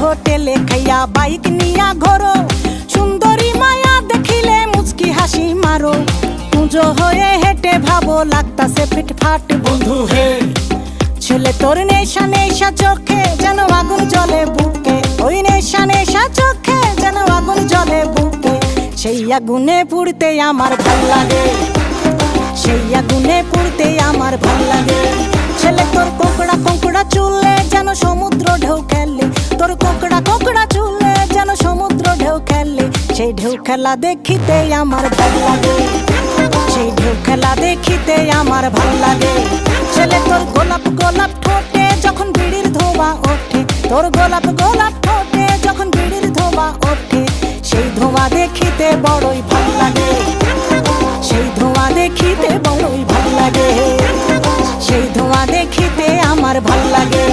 হোটেলে খাইয়া বাইক নিয়া ঘোরো, সুন্দরী মায়া দেখিলে মুচকি হাসি মারো। পুজো হয়ে হেঁটে ভাবো লাগতাছে ফিটফাট বন্ধু হে। ছেলে তোর নেশা নেশা চোখে যেন আগুন জ্বলে বুকে, ওই নেশা নেশা চোখে যেন আগুন জ্বলে বুকে। সেই আগুনে পুড়তে আমার ভাল লাগে, সেই আগুনে পুড়তে আমার ভাল লাগে। ছেলে তোর কোকড়া কোকড়া চুলে যেন সমুদ্র ঢেউ খেলে, তোর কোকড়া কোকড়া চুলে যেন সমুদ্র ঢেউ খেলে। সেই ঢেউ খেলা দেখিতে আমার ভাল লাগে, সেই ঢেউ খেলা দেখিতে আমার ভাল লাগে। ছেলে তোর গোলাপ গোলাপ ঠোঁটে যখন বিড়ির ধোঁয়া ওঠে, তোর গোলাপ গোলাপ ঠোঁটে যখন বিড়ির ধোঁয়া ওঠে। সেই ধোঁয়া দেখিতে বড়ই ভাল লাগে, সেই ধোঁয়া দেখিতে বড়ই ভাল লাগে, সেই ধোঁয়া দেখিতে আমার ভাল লাগে।